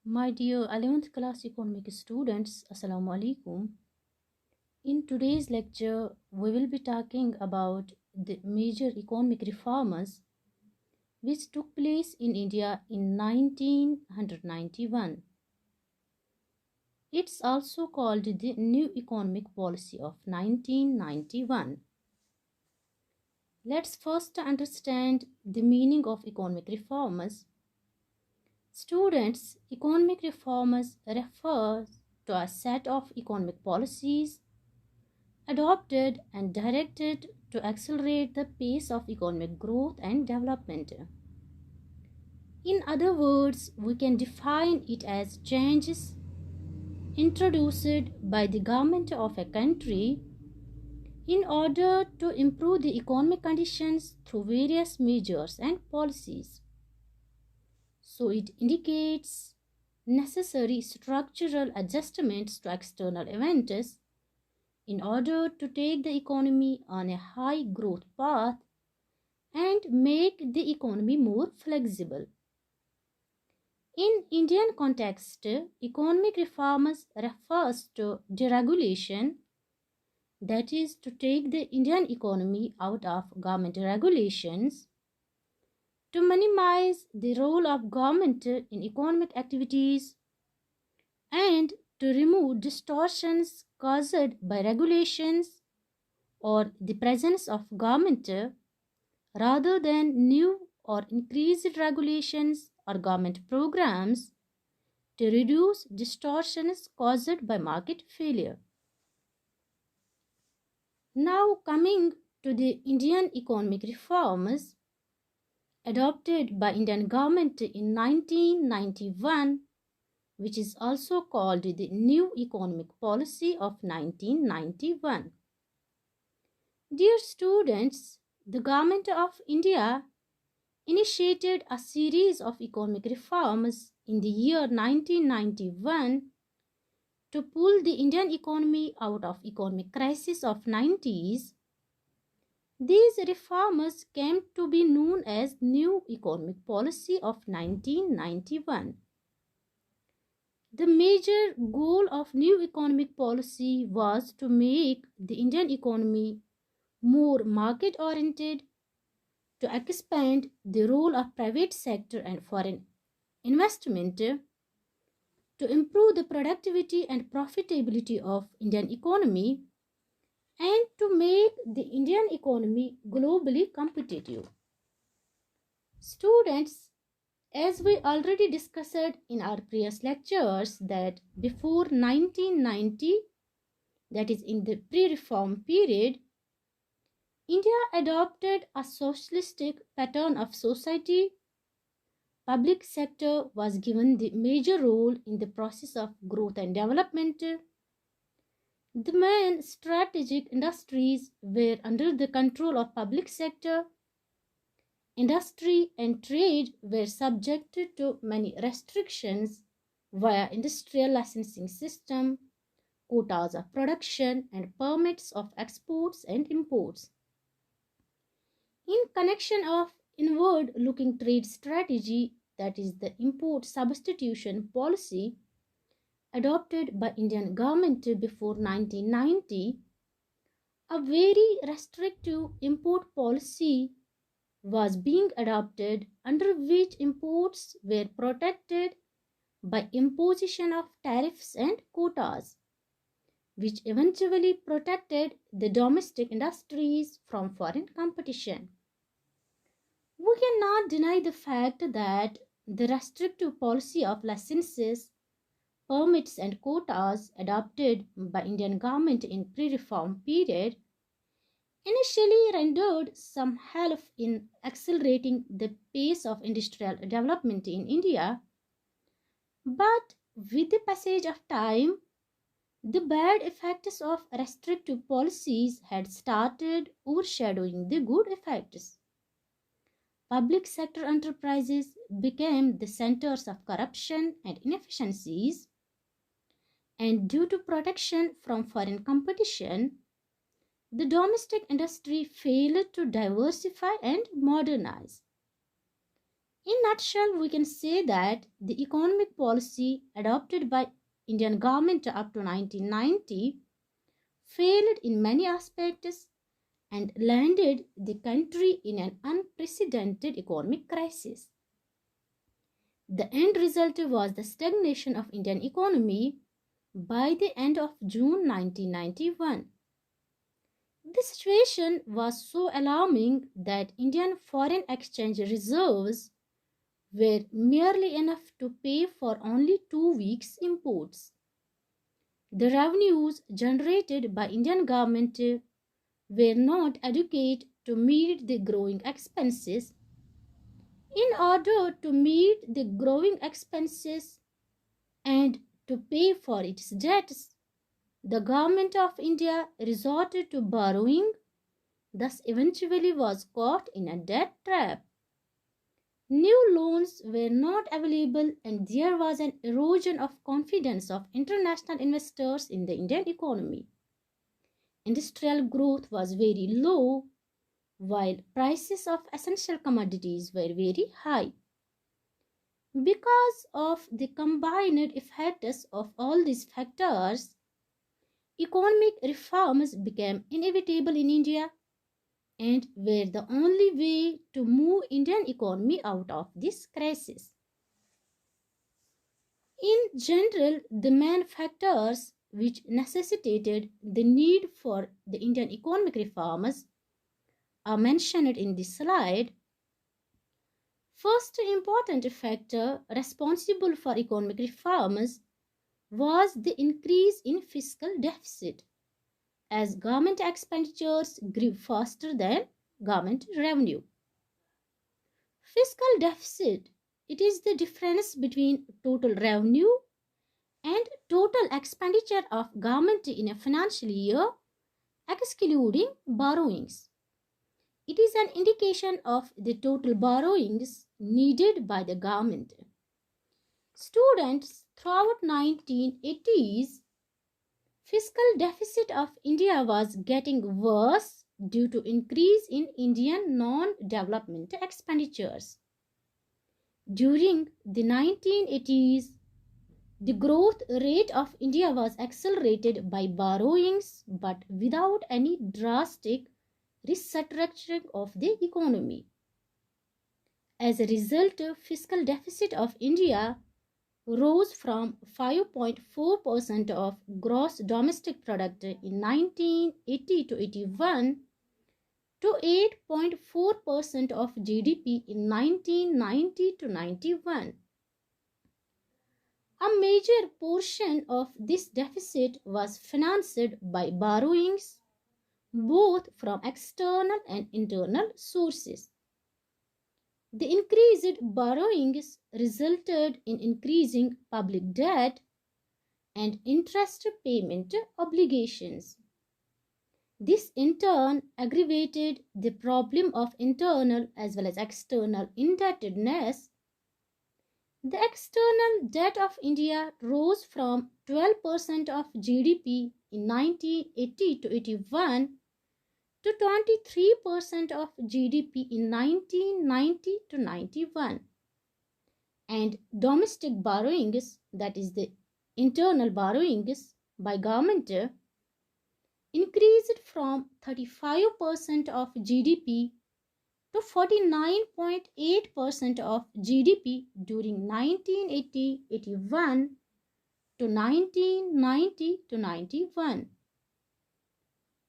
My dear 11th class economic students, Assalamu alaikum. In today's lecture, we will be talking about the major economic reforms which took place in India in 1991. It's also called the New Economic Policy of 1991. Let's first understand the meaning of economic reforms. Students, economic reforms refers to a set of economic policies adopted and directed to accelerate the pace of economic growth and development. In other words, we can define it as changes introduced by the government of a country in order to improve the economic conditions through various measures and policies. So it indicates necessary structural adjustments to external events in order to take the economy on a high growth path and make the economy more flexible. In Indian context, economic reforms refers to deregulation, that is to take the Indian economy out of government regulations, to minimize the role of government in economic activities, and to remove distortions caused by regulations or the presence of government rather than new or increased regulations or government programs to reduce distortions caused by market failure. Now coming to the Indian economic reforms adopted by Indian government in 1991, which is also called the New Economic Policy of 1991. Dear students, the Government of India initiated a series of economic reforms in the year 1991 to pull the Indian economy out of economic crisis of 90s. These reforms came to be known as New Economic Policy of 1991. The major goal of New Economic Policy was to make the Indian economy more market-oriented, to expand the role of private sector and foreign investment, to improve the productivity and profitability of Indian economy, and to make the Indian economy globally competitive. Students, as we already discussed in our previous lectures that before 1990, that is in the pre-reform period, India adopted a socialistic pattern of society. Public sector was given the major role in the process of growth and development. The main strategic industries were under the control of public sector. Industry and trade were subjected to many restrictions via industrial licensing system, quotas of production, and permits of exports and imports. In connection of inward-looking trade strategy, that is the import substitution policy adopted by Indian government before 1990, a very restrictive import policy was being adopted under which imports were protected by imposition of tariffs and quotas, which eventually protected the domestic industries from foreign competition. We cannot deny the fact that the restrictive policy of licenses, permits and quotas adopted by Indian government in pre-reform period initially rendered some help in accelerating the pace of industrial development in India, but with the passage of time, the bad effects of restrictive policies had started overshadowing the good effects. Public sector enterprises became the centers of corruption and inefficiencies, and due to protection from foreign competition, the domestic industry failed to diversify and modernize. In nutshell, we can say that the economic policy adopted by Indian government up to 1990 failed in many aspects and landed the country in an unprecedented economic crisis. The end result was the stagnation of Indian economy by the end of June 1991. The situation was so alarming that Indian foreign exchange reserves were merely enough to pay for only 2 weeks' imports. The revenues generated by Indian government were not adequate to meet the growing expenses. In order to meet the growing expenses and to pay for its debts, the government of India resorted to borrowing, thus eventually was caught in a debt trap. New loans were not available and there was an erosion of confidence of international investors in the Indian economy. Industrial growth was very low, while prices of essential commodities were very high. Because of the combined effects of all these factors, economic reforms became inevitable in India and were the only way to move Indian economy out of this crisis. In general, the main factors which necessitated the need for the Indian economic reforms are mentioned in this slide. First important factor responsible for economic reforms was the increase in fiscal deficit, as government expenditures grew faster than government revenue. Fiscal deficit, it is the difference between total revenue and total expenditure of government in a financial year, excluding borrowings. It is an indication of the total borrowings needed by the government. Students, throughout 1980s, fiscal deficit of India was getting worse due to increase in Indian non-development expenditures. During the 1980s, the growth rate of India was accelerated by borrowings but without any drastic restructuring of the economy. As a result, fiscal deficit of India rose from 5.4% of gross domestic product in 1980 to 81 to 8.4% of GDP in 1990 to 91. A major portion of this deficit was financed by borrowings, both from external and internal sources. The increased borrowings resulted in increasing public debt and interest payment obligations. This in turn aggravated the problem of internal as well as external indebtedness. The external debt of India rose from 12% of GDP in 1980 to 81 to 23% of GDP in 1990 to 91. And domestic borrowings, that is the internal borrowings by government, increased from 35% of GDP to 49.8% of GDP during 1980-81 to 1990 to 91.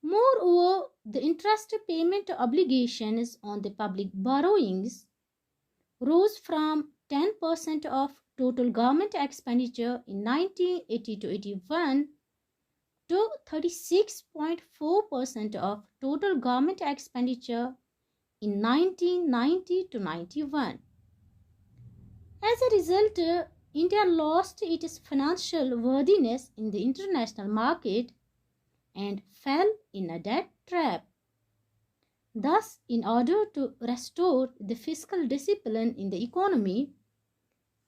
Moreover, the interest payment obligations on the public borrowings rose from 10% of total government expenditure in 1980 to 81 to 36.4% of total government expenditure in 1990 to 91. As a result, India lost its financial worthiness in the international market and fell in a debt trap. Thus, in order to restore the fiscal discipline in the economy,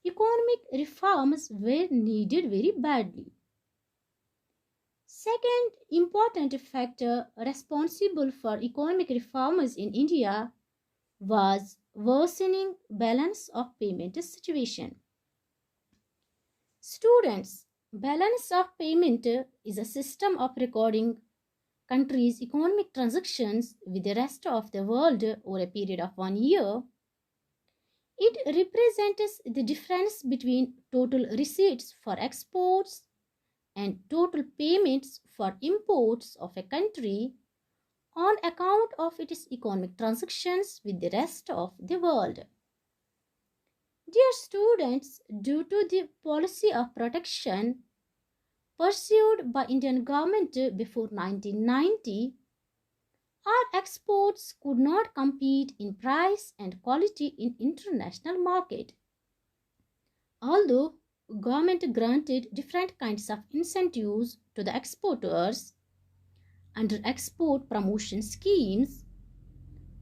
economic reforms were needed very badly. Second important factor responsible for economic reforms in India was worsening balance of payment situation. Students, balance of payment is a system of recording countries' economic transactions with the rest of the world over a period of 1 year. It represents the difference between total receipts for exports and total payments for imports of a country on account of its economic transactions with the rest of the world. Dear students, due to the policy of protection pursued by Indian government before 1990, our exports could not compete in price and quality in international market. Although government granted different kinds of incentives to the exporters under export promotion schemes,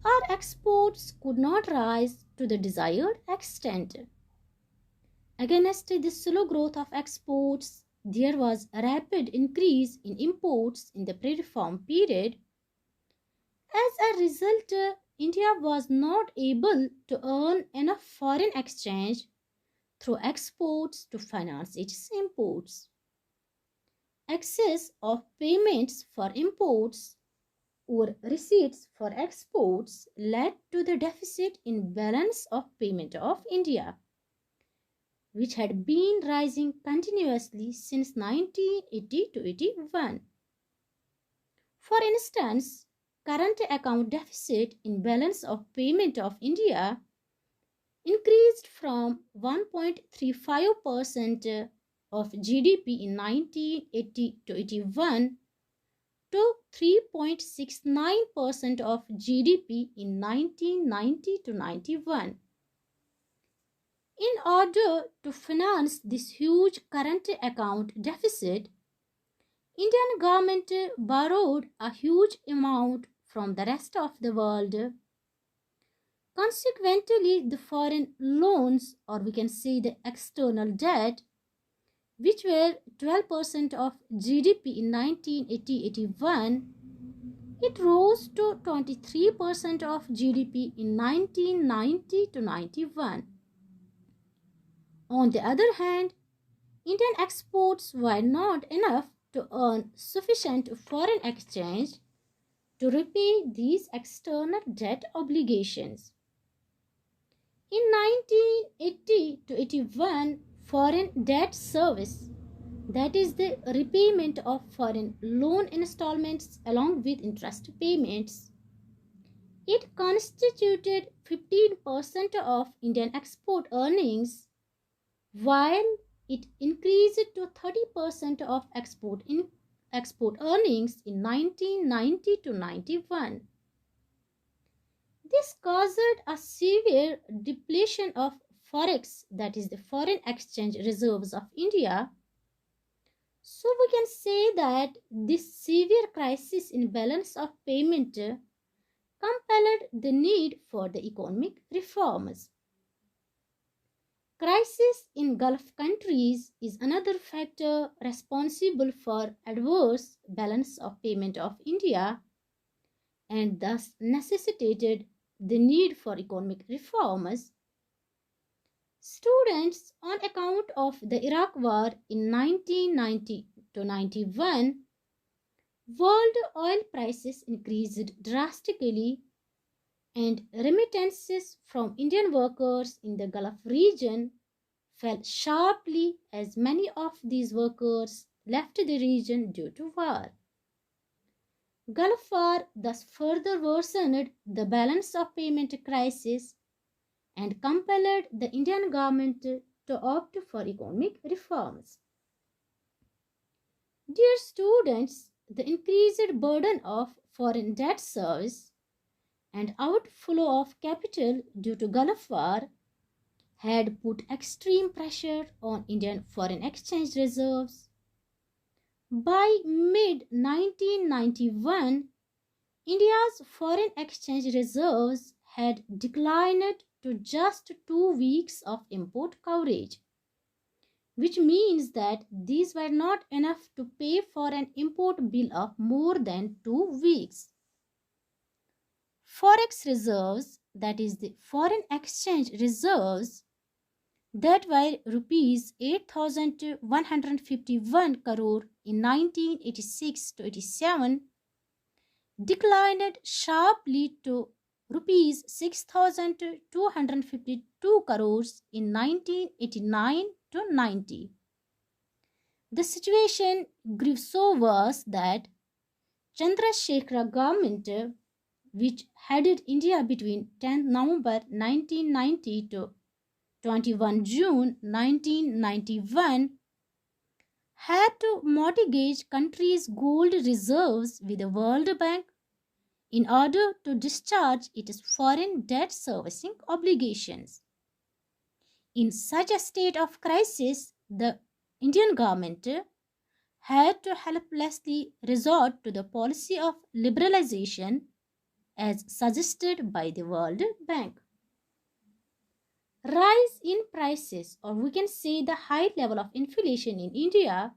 our exports could not rise to the desired extent. Against the slow growth of exports, there was a rapid increase in imports in the pre-reform period. As a result, India was not able to earn enough foreign exchange through exports to finance its imports. Excess of payments for imports or receipts for exports led to the deficit in balance of payment of India, which had been rising continuously since 1980 to 81. For instance, current account deficit in balance of payment of India increased from 1.35% of GDP in 1980 to 81 to 3.69% of GDP in 1990 to 91. In order to finance this huge current account deficit, Indian government borrowed a huge amount from the rest of the world. Consequently, the foreign loans, or we can say the external debt, which were 12% of GDP in 1980-81, it rose to 23% of GDP in 1990 to 91. On the other hand, Indian exports were not enough to earn sufficient foreign exchange to repay these external debt obligations. In 1980 to 81, foreign debt service, that is the repayment of foreign loan installments along with interest payments, it constituted 15% of Indian export earnings, while it increased to 30% of export earnings in 1990 to 91. This caused a severe depletion of forex, that is the foreign exchange reserves of India. So we can say that this severe crisis in balance of payment compelled the need for the economic reforms. Crisis in Gulf countries is another factor responsible for adverse balance of payment of India and thus necessitated the need for economic reforms. Students, on account of the Iraq War in 1990 to 91, world oil prices increased drastically and remittances from Indian workers in the Gulf region fell sharply as many of these workers left the region due to war. Gulf War thus further worsened the balance of payment crisis and compelled the Indian government to opt for economic reforms. Dear students, the increased burden of foreign debt service and outflow of capital due to Gulf War had put extreme pressure on Indian foreign exchange reserves. By mid-1991, India's foreign exchange reserves had declined to just 2 weeks of import coverage, which means that these were not enough to pay for an import bill of more than 2 weeks. Forex reserves, that is the foreign exchange reserves, that were rupees 8,151 crore in 1986 to 87, declined sharply to rupees 6,252 crores in 1989 to 90. The situation grew so worse that Chandrasekhara government, which headed India between 10 November 1990 to 21 June 1991, had to mortgage country's gold reserves with the World Bank in order to discharge its foreign debt servicing obligations. In such a state of crisis, the Indian government had to helplessly resort to the policy of liberalization as suggested by the World Bank. Rise in prices, or we can say the high level of inflation in India,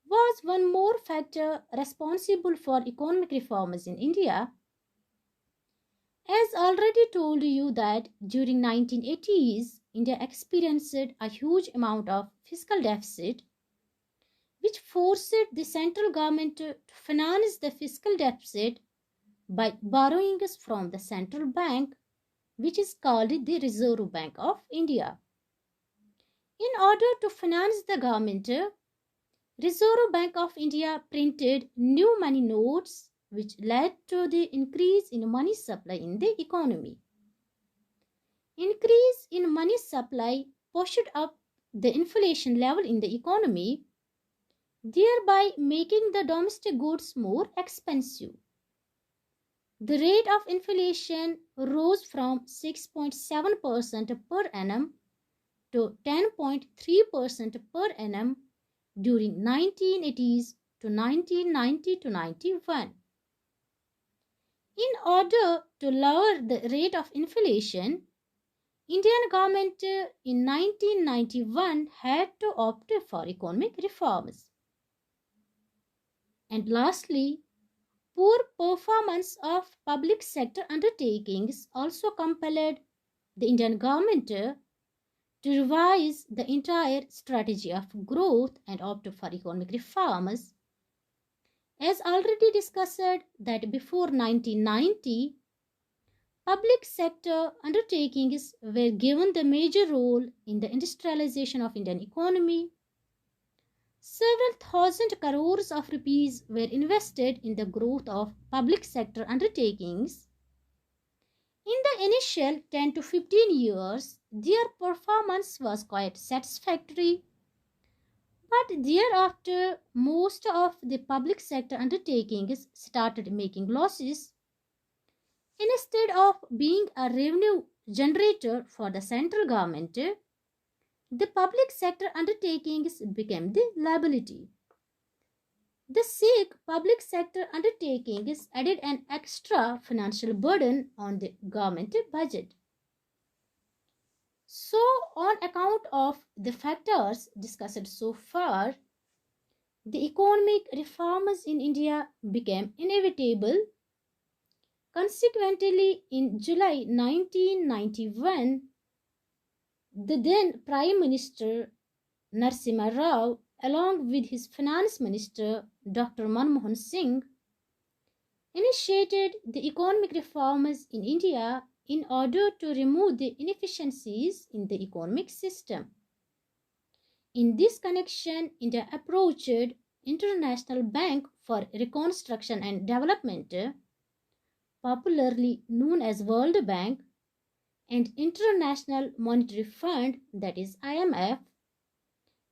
was one more factor responsible for economic reforms in India. As already told you that during 1980s, India experienced a huge amount of fiscal deficit, which forced the central government to finance the fiscal deficit by borrowings from the central bank, which is called the Reserve Bank of India. In order to finance the government, Reserve Bank of India printed new money notes, which led to the increase in money supply in the economy. Increase in money supply pushed up the inflation level in the economy, thereby making the domestic goods more expensive. The rate of inflation rose from 6.7% per annum to 10.3% per annum during 1980s to 1990 to 91. In order to lower the rate of inflation, Indian government in 1991 had to opt for economic reforms. And lastly, poor performance of public sector undertakings also compelled the Indian government to revise the entire strategy of growth and opt for economic reforms. As already discussed, that before 1990, public sector undertakings were given the major role in the industrialization of Indian economy. Several thousand crores of rupees were invested in the growth of public sector undertakings. In the initial 10 to 15 years, their performance was quite satisfactory, but thereafter most of the public sector undertakings started making losses. Instead of being a revenue generator for the central government, the public sector undertakings became the liability. The sick public sector undertakings added an extra financial burden on the government budget. So, on account of the factors discussed so far, the economic reforms in India became inevitable. Consequently, in July 1991, the then Prime Minister Narasimha Rao, along with his Finance Minister Dr. Manmohan Singh, initiated the economic reforms in India in order to remove the inefficiencies in the economic system. In this connection, India approached International Bank for Reconstruction and Development, popularly known as World Bank, and International Monetary Fund, that is IMF,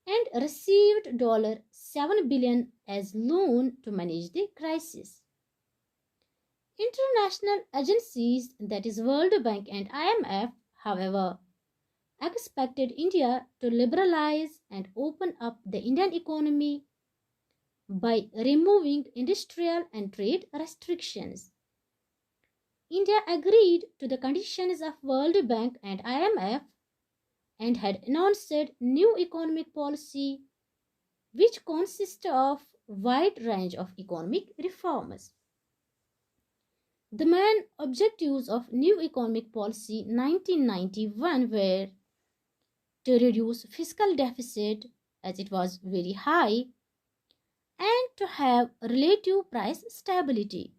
and received $7 billion as loan to manage the crisis. International agencies, that is World Bank and IMF, however, expected India to liberalize and open up the Indian economy by removing industrial and trade restrictions. India agreed to the conditions of World Bank and IMF and had announced new economic policy which consists of wide range of economic reforms. The main objectives of New Economic Policy 1991 were to reduce fiscal deficit as it was very high and to have relative price stability,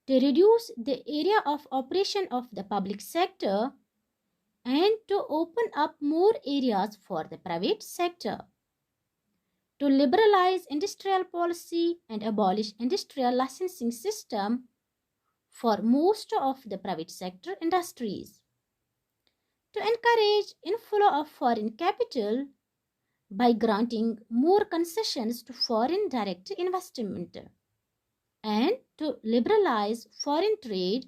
to reduce the area of operation of the public sector and to open up more areas for the private sector, to liberalize industrial policy and abolish industrial licensing system for most of the private sector industries, to encourage inflow of foreign capital by granting more concessions to foreign direct investment, and to liberalize foreign trade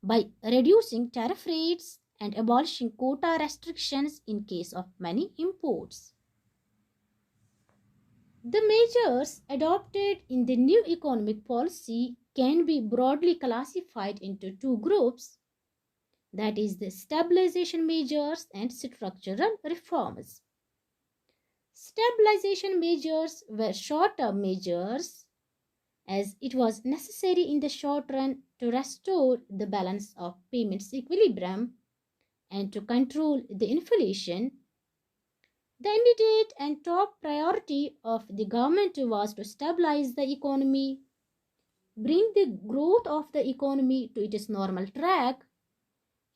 by reducing tariff rates and abolishing quota restrictions in case of many imports. The measures adopted in the new economic policy can be broadly classified into two groups, that is the stabilization measures and structural reforms. Stabilization measures were short-term measures as it was necessary in the short run to restore the balance of payments equilibrium and to control the inflation. The immediate and top priority of the government was to stabilize the economy, bring the growth of the economy to its normal track,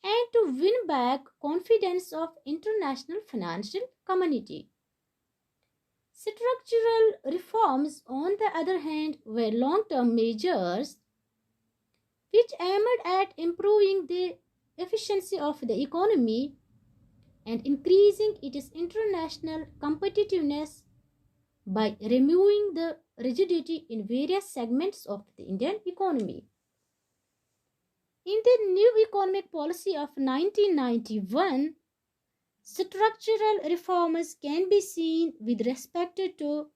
and to win back confidence of international financial community. Structural reforms, on the other hand, were long-term measures which aimed at improving the efficiency of the economy and increasing its international competitiveness by removing the rigidity in various segments of the Indian economy. In the new economic policy of 1991, structural reforms can be seen with respect to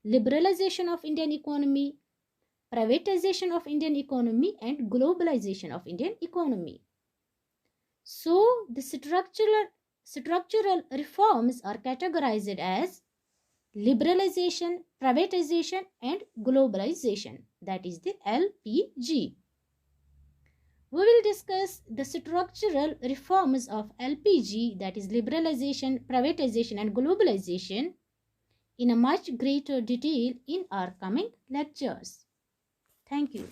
liberalization of Indian economy, privatization of Indian economy, and globalization of Indian economy. So, the structural reforms are categorized as liberalization, privatization, and globalization, that is the LPG. We will discuss the structural reforms of LPG, that is liberalization, privatization, and globalization, in a much greater detail in our coming lectures. Thank you.